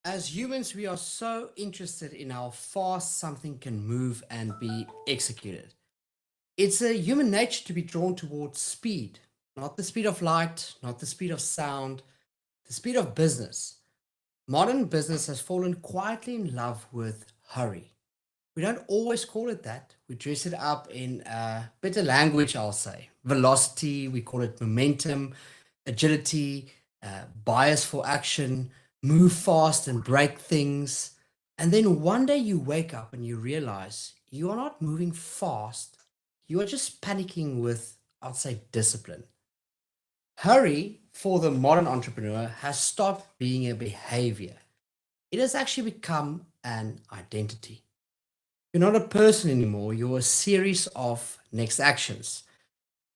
As humans, we are so interested in how fast something can move and be executed. It's a human nature to be drawn towards speed, not the speed of light, not the speed of sound, the speed of business. Modern business has fallen quietly in love with hurry. We don't always call it that. We dress it up in better language, I'll say. Velocity, we call it momentum, agility, bias for action, move fast and break things. And then one day you wake up and you realize you are not moving fast, you are just panicking with, I'll say, discipline. Hurry for the modern entrepreneur has stopped being a behavior, it has actually become an identity. You're not a person anymore, you're a series of next actions.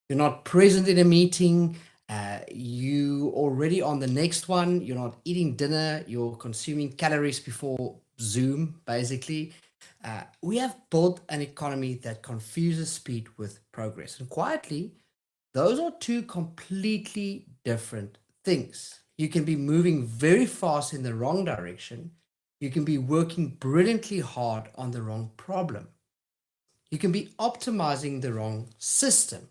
You're not present in a meeting, you already on the next one, you're not eating dinner, you're consuming calories before Zoom, basically. We have built an economy that confuses speed with progress. And quietly, those are two completely different things. You can be moving very fast in the wrong direction. You can be working brilliantly hard on the wrong problem. You can be optimizing the wrong system.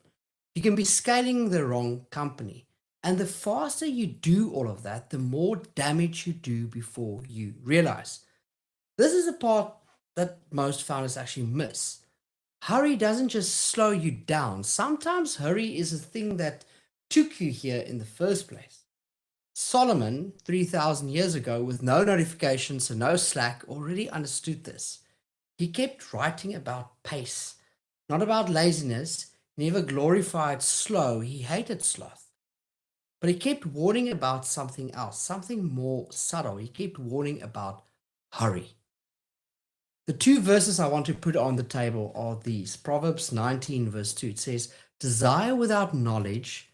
You can be scaling the wrong company. And the faster you do all of that, the more damage you do before you realize. This is the part that most founders actually miss. Hurry doesn't just slow you down. Sometimes hurry is a thing that took you here in the first place. Solomon, 3,000 years ago, with no notifications and no Slack, already understood this. He kept writing about pace, not about laziness. He never glorified slow, he hated sloth. But he kept warning about something else, something more subtle. He kept warning about hurry. The two verses I want to put on the table are these. Proverbs 19, verse 2. It says, desire without knowledge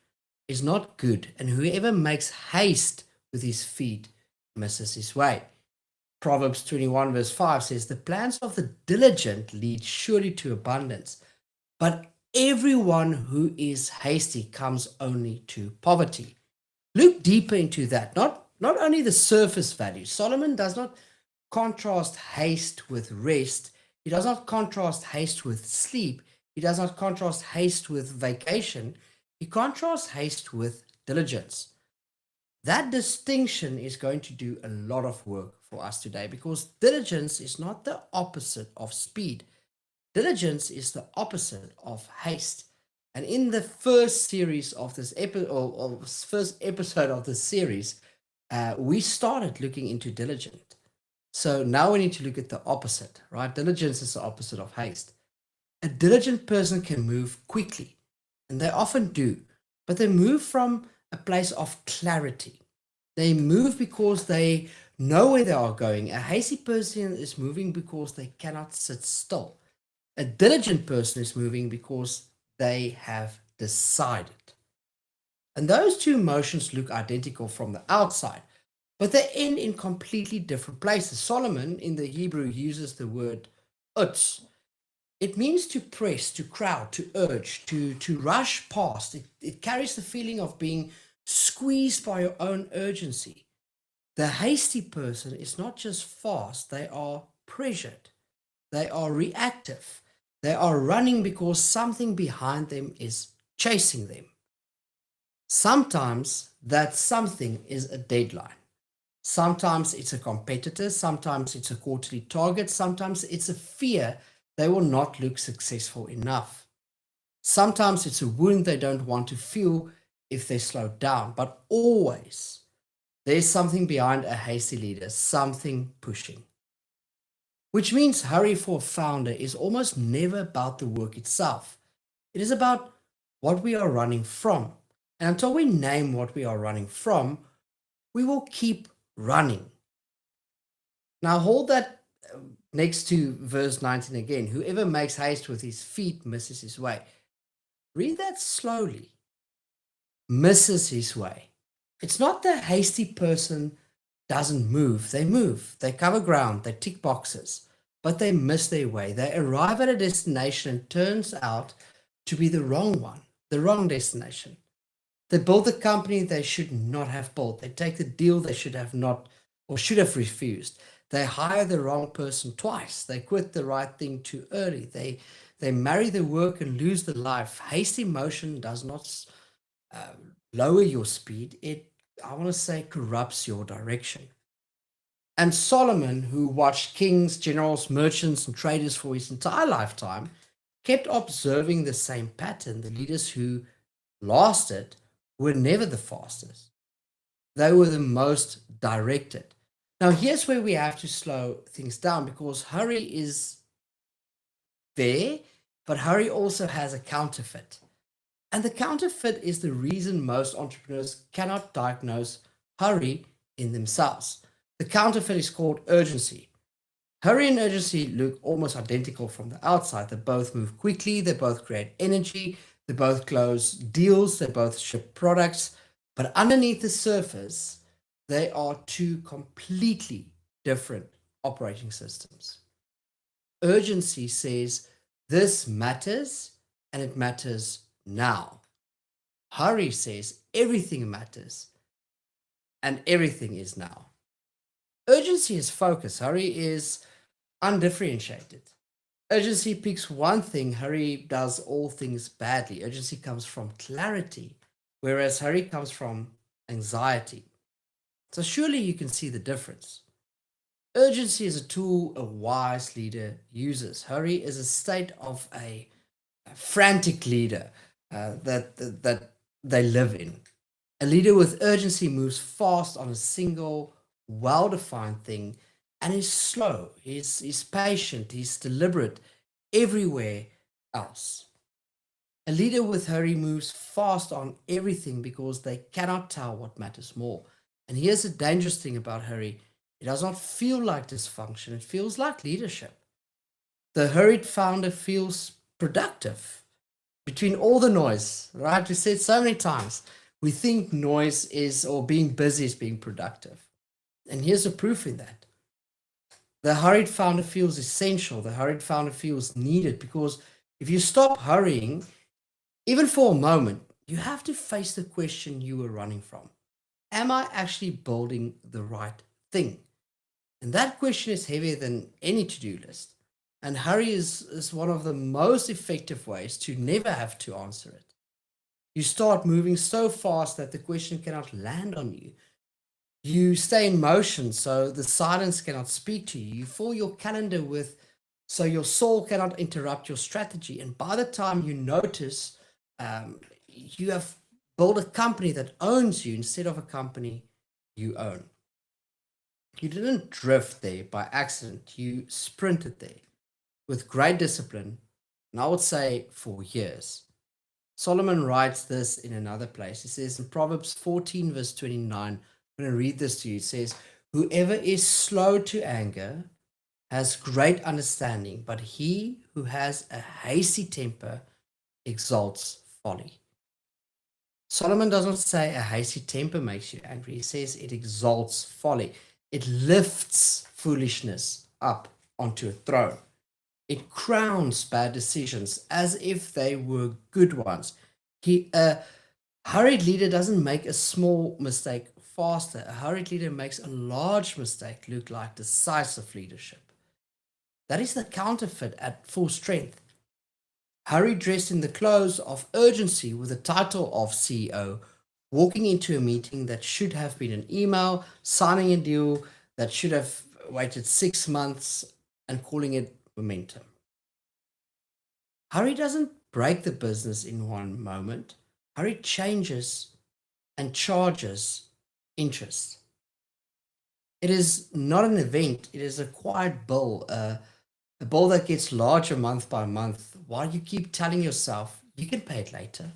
is not good, and whoever makes haste with his feet misses his way. Proverbs 21, verse 5 says, the plans of the diligent lead surely to abundance, but everyone who is hasty comes only to poverty. Look deeper into that, not only the surface value. Solomon does not contrast haste with rest. He does not contrast haste with sleep. He does not contrast haste with vacation. He contrasts haste with diligence. That distinction is going to do a lot of work for us today because diligence is not the opposite of speed. Diligence is the opposite of haste. And in the first series of this or first episode of this series, we started looking into diligence. So now we need to look at the opposite, right? Diligence is the opposite of haste. A diligent person can move quickly, and they often do, but they move from a place of clarity. They move because they know where they are going. A hasty person is moving because they cannot sit still. A diligent person is moving because they have decided. And those two motions look identical from the outside, but they end in completely different places. Solomon in the Hebrew uses the word utz. It means to press, to crowd, to urge, to rush past. It carries the feeling of being squeezed by your own urgency. The hasty person is not just fast, they are pressured, they are reactive, they are running because something behind them is chasing them. Sometimes that something is a deadline. Sometimes it's a competitor, sometimes it's a quarterly target, sometimes it's a fear they will not look successful enough. Sometimes it's a wound they don't want to feel if they slow down, but always there's something behind a hasty leader, something pushing. Which means hurry for a founder is almost never about the work itself. It is about what we are running from. And until we name what we are running from, we will keep running. Now hold that next to verse 19 again. Whoever makes haste with his feet misses his way. Read that slowly. Misses his way. It's not the hasty person doesn't move. They move. They cover ground. They tick boxes. But they miss their way. They arrive at a destination and turns out to be the wrong one, the wrong destination. They build the company they should not have built. They take the deal they should have not or should have refused. They hire the wrong person twice. They quit the right thing too early. They marry the work and lose the life. Hasty motion does not lower your speed. It, I want to say, corrupts your direction. And Solomon, who watched kings, generals, merchants, and traders for his entire lifetime, kept observing the same pattern. The leaders who lasted were never the fastest. They were the most directed. Now, here's where we have to slow things down, because hurry is there, but hurry also has a counterfeit. And the counterfeit is the reason most entrepreneurs cannot diagnose hurry in themselves. The counterfeit is called urgency. Hurry and urgency look almost identical from the outside. They both move quickly, they both create energy, they both close deals, they both ship products. But underneath the surface, they are two completely different operating systems. Urgency says this matters and it matters now. Hurry says everything matters and everything is now. Urgency is focus. Hurry is undifferentiated. Urgency picks one thing. Hurry does all things badly. Urgency comes from clarity, whereas hurry comes from anxiety. So surely you can see the difference. Urgency is a tool a wise leader uses. Hurry is a state of a frantic leader that they live in. A leader with urgency moves fast on a single, well-defined thing and is slow, he's patient, he's deliberate everywhere else. A leader with hurry moves fast on everything because they cannot tell what matters more. And here's the dangerous thing about hurry. It does not feel like dysfunction, it feels like leadership. The hurried founder feels productive between all the noise, right? We said so many times, we think noise is, or being busy is being productive. And here's a proof in that. The hurried founder feels essential. The hurried founder feels needed, because if you stop hurrying, even for a moment, you have to face the question you were running from. Am I actually building the right thing? And that question is heavier than any to-do list. And hurry is one of the most effective ways to never have to answer it. You start moving so fast that the question cannot land on you. You stay in motion so the silence cannot speak to you. You fill your calendar with, so your soul cannot interrupt your strategy. And by the time you notice, you have built a company that owns you instead of a company you own. You didn't drift there by accident. You sprinted there with great discipline, and I would say for years. Solomon writes this in another place. He says in Proverbs 14, verse 29, I'm going to read this to you. It says, whoever is slow to anger has great understanding, but he who has a hasty temper exalts folly. Solomon does not say a hasty temper makes you angry. He says it exalts folly. It lifts foolishness up onto a throne. It crowns bad decisions as if they were good ones. A hurried leader doesn't make a small mistake faster. A hurried leader makes a large mistake look like decisive leadership. That is the counterfeit at full strength. Hurry dressed in the clothes of urgency with the title of CEO, walking into a meeting that should have been an email, signing a deal that should have waited 6 months, and calling it momentum. Hurry doesn't break the business in one moment. Hurry changes and charges interest. It is not an event, it is a quiet bill, a bill that gets larger month by month while you keep telling yourself you can pay it later.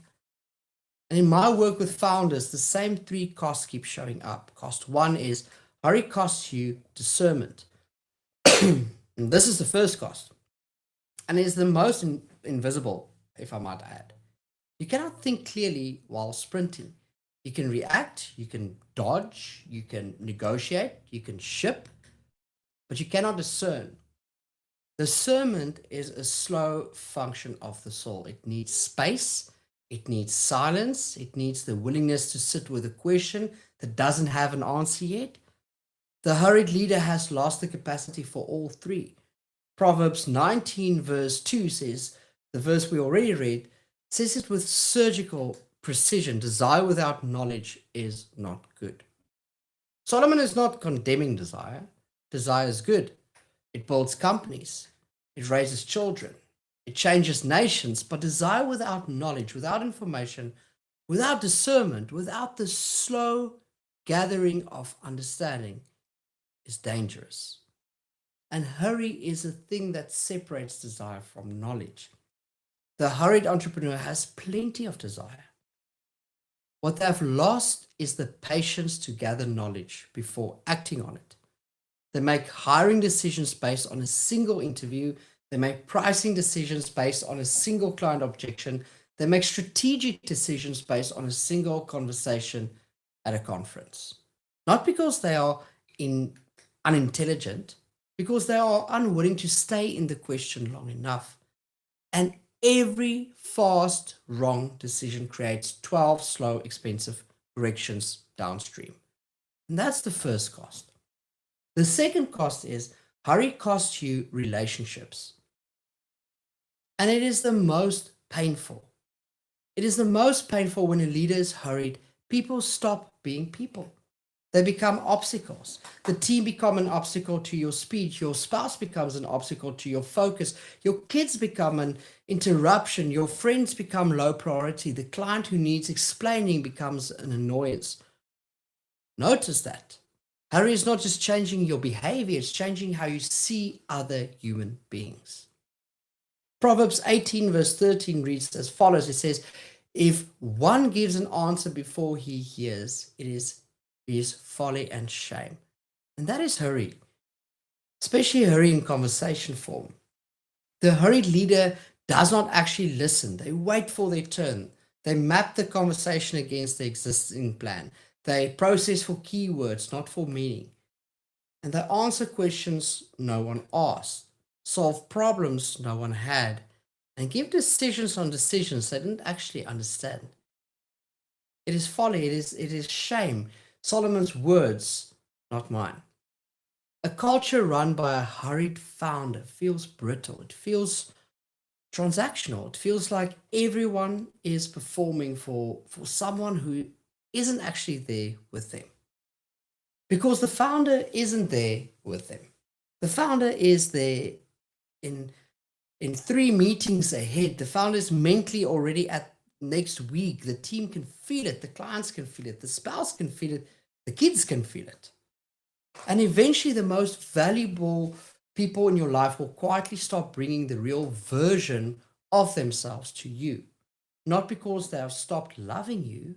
And in my work with founders, the same 3 costs keep showing up. Cost 1 is hurry costs you discernment. And this is the first cost, and is the most invisible, if I might add. You cannot think clearly while sprinting. You can react, you can dodge, you can negotiate, you can ship, but you cannot discern. Discernment is a slow function of the soul. It needs space, it needs silence, it needs the willingness to sit with a question that doesn't have an answer yet. The hurried leader has lost the capacity for all three. Proverbs 19, verse 2 says, the verse we already read, says it with surgical precision: desire without knowledge is not good. Solomon is not condemning desire. Desire is good. It builds companies, it raises children, it changes nations. But desire without knowledge, without information, without discernment, without the slow gathering of understanding, is dangerous. And hurry is a thing that separates desire from knowledge. The hurried entrepreneur has plenty of desire. What they have lost is the patience to gather knowledge before acting on it. They make hiring decisions based on a single interview. They make pricing decisions based on a single client objection. They make strategic decisions based on a single conversation at a conference. Not because they are unintelligent, because they are unwilling to stay in the question long enough. And every fast, wrong decision creates 12 slow, expensive corrections downstream. And that's the first cost. The second cost is hurry costs you relationships. And it is the most painful. It is the most painful when a leader is hurried. People stop being people. They become obstacles. The team become an obstacle to your speed. Your spouse becomes an obstacle to your focus. Your kids become an interruption. Your friends become low priority. The client who needs explaining becomes an annoyance. Notice that. Hurry is not just changing your behavior, it's changing how you see other human beings. Proverbs 18 verse 13 reads as follows. It says, if one gives an answer before he hears, it is folly and shame. And that is hurry, especially hurry in conversation form. The hurried leader does not actually listen. They wait for their turn. They map the conversation against the existing plan. They process for keywords, not for meaning. And they answer questions no one asked, solve problems no one had, and give decisions on decisions they didn't actually understand. It is folly, it is shame. Solomon's words, not mine. A culture run by a hurried founder feels brittle. It feels transactional. It feels like everyone is performing for someone who isn't actually there with them. Because the founder isn't there with them. The founder is there in 3 meetings ahead. The founder is mentally already at next week. The team can feel it. The clients can feel it. The spouse can feel it. The kids can feel it. And eventually the most valuable people in your life will quietly stop bringing the real version of themselves to you. Not because they have stopped loving you,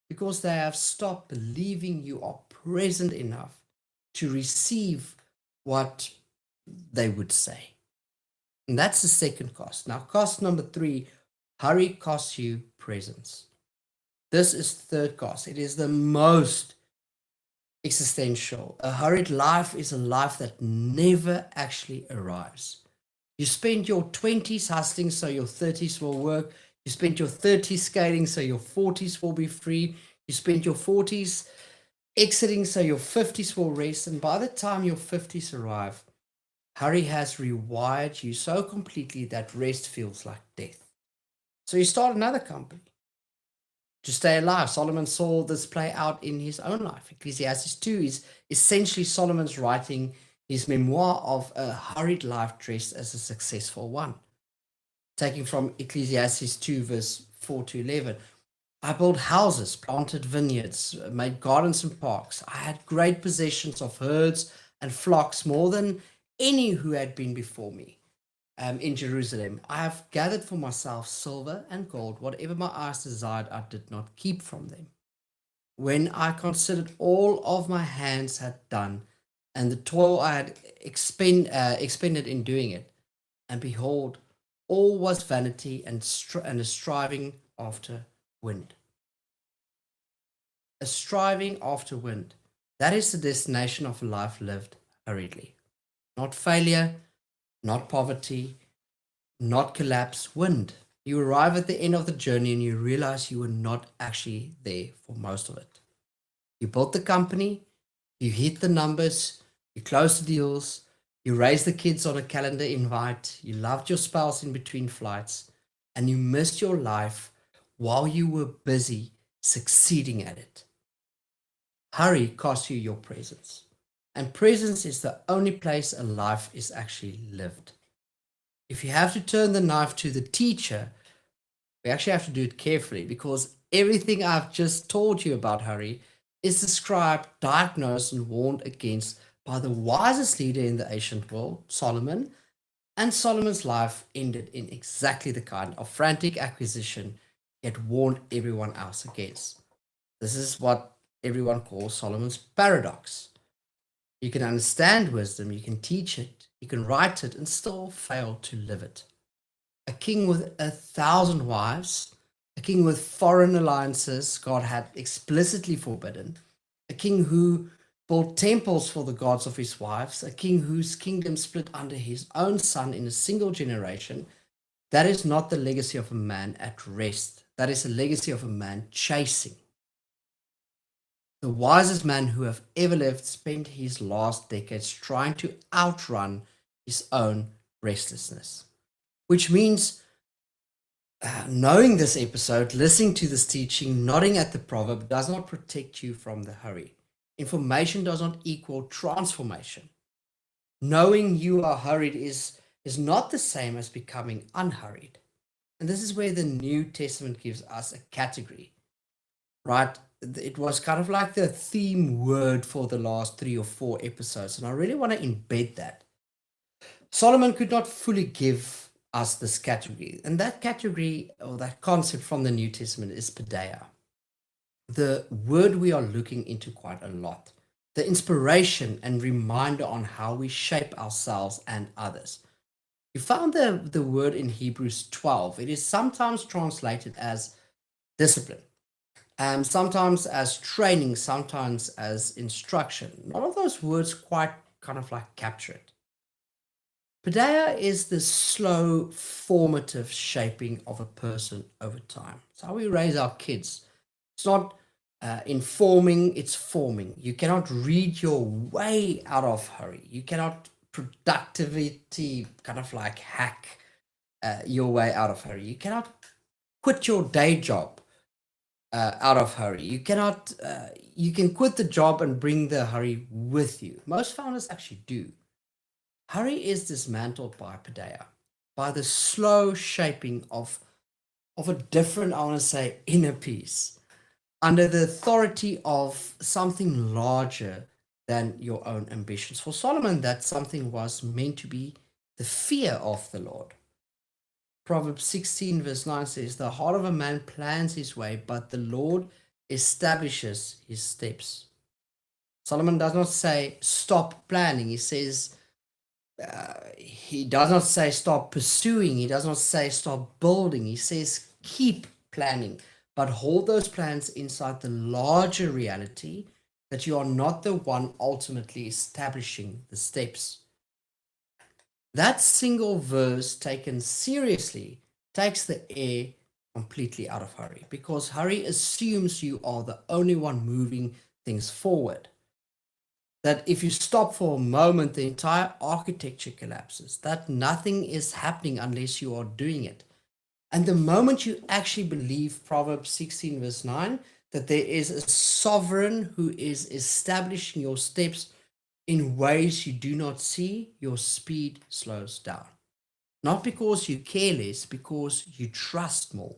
because they have stopped believing you are present enough to receive what they would say. And that's the second cost. Now, cost number 3, hurry costs you presence. This is the third cost. It is the most existential. A hurried life is a life that never actually arrives. You spend your 20s hustling so your 30s will work. You spend your 30s skating so your 40s will be free. You spend your 40s exiting so your 50s will rest. And by the time your 50s arrive, hurry has rewired you so completely that rest feels like death. So you start another company to stay alive. Solomon saw this play out in his own life. Ecclesiastes 2 is essentially Solomon's writing his memoir of a hurried life dressed as a successful one. Taking from Ecclesiastes 2 verse 4 to 11. I built houses, planted vineyards, made gardens and parks. I had great possessions of herds and flocks, more than any who had been before me. In Jerusalem, I have gathered for myself silver and gold. Whatever my eyes desired, I did not keep from them. When I considered all of my hands had done, and the toil I had expended in doing it, and behold, all was vanity and a striving after wind. A striving after wind. That is the destination of a life lived hurriedly. Not failure, not poverty, not collapse, wind. You arrive at the end of the journey and you realize you were not actually there for most of it. You built the company, You hit the numbers, you close the deals, you raise the kids on a calendar invite, you loved your spouse in between flights, and you missed your life while you were busy succeeding at it. Hurry costs you your presence. And presence is the only place a life is actually lived. If you have to turn the knife to the teacher, we actually have to do it carefully, because everything I've just told you about hurry is described, diagnosed, and warned against by the wisest leader in the ancient world, Solomon. And Solomon's life ended in exactly the kind of frantic acquisition he had warned everyone else against. This is what everyone calls Solomon's paradox. You can understand wisdom, you can teach it, you can write it, and still fail to live it. A king with 1,000 wives, a king with foreign alliances God had explicitly forbidden, a king who built temples for the gods of his wives, a king whose kingdom split under his own son in a single generation. That is not the legacy of a man at rest. That is a legacy of a man chasing. The wisest man who have ever lived spent his last decades trying to outrun his own restlessness. Which means knowing this episode, listening to this teaching, nodding at the proverb does not protect you from the hurry. Information does not equal transformation. Knowing you are hurried is not the same as becoming unhurried. And this is where the New Testament gives us a category, right? It was kind of like the theme word for the last 3 or 4 episodes, and I really want to embed that. Solomon could not fully give us this category, and that category, or that concept from the New Testament, is paideia, the word we are looking into quite a lot, the inspiration and reminder on how we shape ourselves and others. You found the word in Hebrews 12. It is sometimes translated as discipline, sometimes as training, sometimes as instruction. None of those words quite kind of like capture it. Paideia is the slow, formative shaping of a person over time. It's how we raise our kids. It's not informing, it's forming. You cannot read your way out of hurry. You cannot productivity kind of like hack your way out of hurry. You cannot quit your day job out of hurry. You cannot, you can quit the job and bring the hurry with you. Most founders actually do. Hurry is dismantled by paideia, by the slow shaping of a different, I want to say, inner peace, under the authority of something larger than your own ambitions. For Solomon, that something was meant to be the fear of the Lord. Proverbs 16 verse 9 says, "The heart of a man plans his way, but the Lord establishes his steps." Solomon does not say, stop planning. He says, he does not say stop pursuing. He does not say stop building. He says keep planning, but hold those plans inside the larger reality that you are not the one ultimately establishing the steps. That single verse taken seriously takes the air completely out of hurry, because hurry assumes you are the only one moving things forward. That if you stop for a moment, the entire architecture collapses, that nothing is happening unless you are doing it. And the moment you actually believe Proverbs 16 verse 9, that there is a sovereign who is establishing your steps in ways you do not see, your speed slows down. Not because you care less, because you trust more.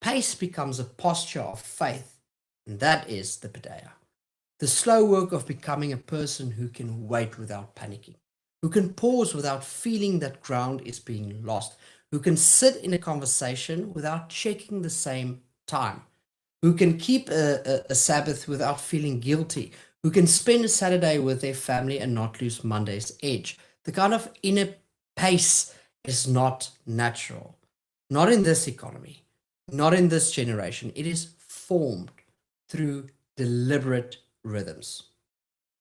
Pace becomes a posture of faith, and that is the paideia. The slow work of becoming a person who can wait without panicking, who can pause without feeling that ground is being lost, who can sit in a conversation without checking the same time, who can keep a Sabbath without feeling guilty, who can spend a Saturday with their family and not lose Monday's edge. The kind of inner pace is not natural. Not in this economy, not in this generation. It is formed through deliberate rhythms,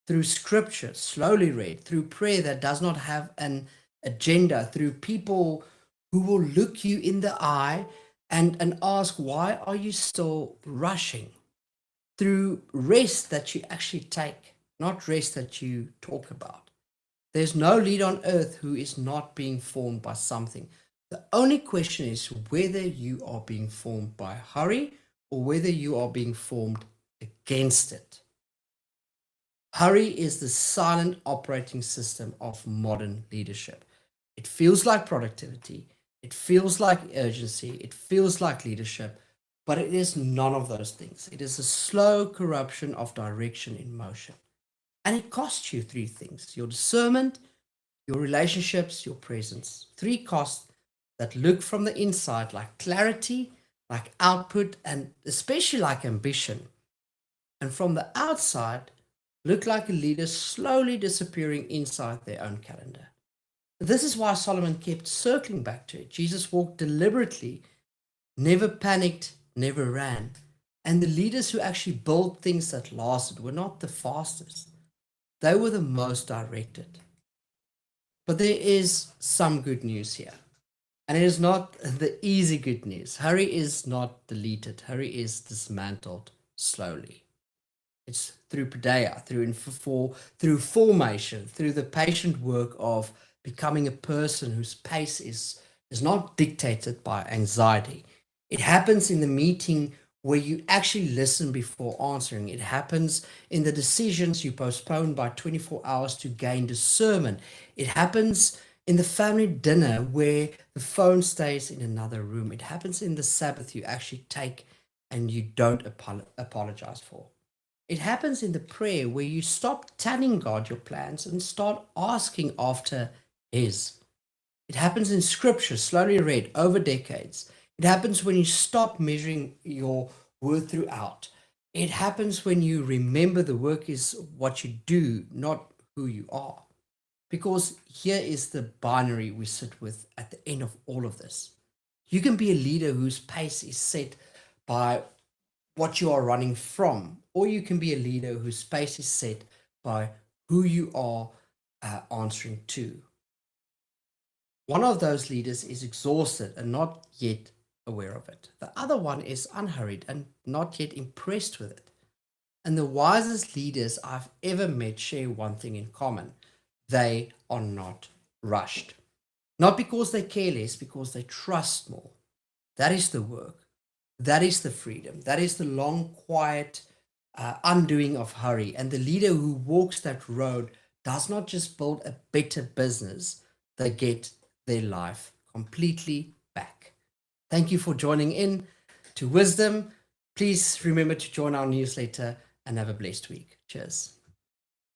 through scripture, slowly read, through prayer that does not have an agenda, through people who will look you in the eye and ask, why are you still rushing? Through rest that you actually take, not rest that you talk about. There's no leader on earth who is not being formed by something. The only question is whether you are being formed by hurry or whether you are being formed against it. Hurry is the silent operating system of modern leadership. It feels like productivity, it feels like urgency, it feels like leadership, but it is none of those things. It is a slow corruption of direction in motion. And it costs you three things: your discernment, your relationships, your presence. Three costs that look from the inside like clarity, like output, and especially like ambition. And from the outside, look like a leader slowly disappearing inside their own calendar. This is why Solomon kept circling back to it. Jesus walked deliberately, never panicked, never ran. And the leaders who actually built things that lasted were not the fastest, they were the most directed. But there is some good news here. And it is not the easy good news. Hurry is not deleted, hurry is dismantled slowly. It's through Paideia, through formation, through the patient work of becoming a person whose pace is not dictated by anxiety. It happens in the meeting where you actually listen before answering. It happens in the decisions you postpone by 24 hours to gain discernment. It happens in the family dinner where the phone stays in another room. It happens in the Sabbath you actually take and you don't apologize for. It happens in the prayer where you stop telling God your plans and start asking after His. It happens in scripture, slowly read over decades. It happens when you stop measuring your worth throughout. It happens when you remember the work is what you do, not who you are. Because here is the binary we sit with at the end of all of this. You can be a leader whose pace is set by what you are running from, or you can be a leader whose pace is set by who you are answering to. One of those leaders is exhausted and not yet aware of it. The other one is unhurried and not yet impressed with it. And the wisest leaders I've ever met share one thing in common: they are not rushed. Not because they care less, because they trust more. That is the work. That is the freedom. That is the long, quiet undoing of hurry. And the leader who walks that road does not just build a better business, they get their life completely back. Thank you for joining in to Wisdom. Please remember to join our newsletter and have a blessed week. Cheers.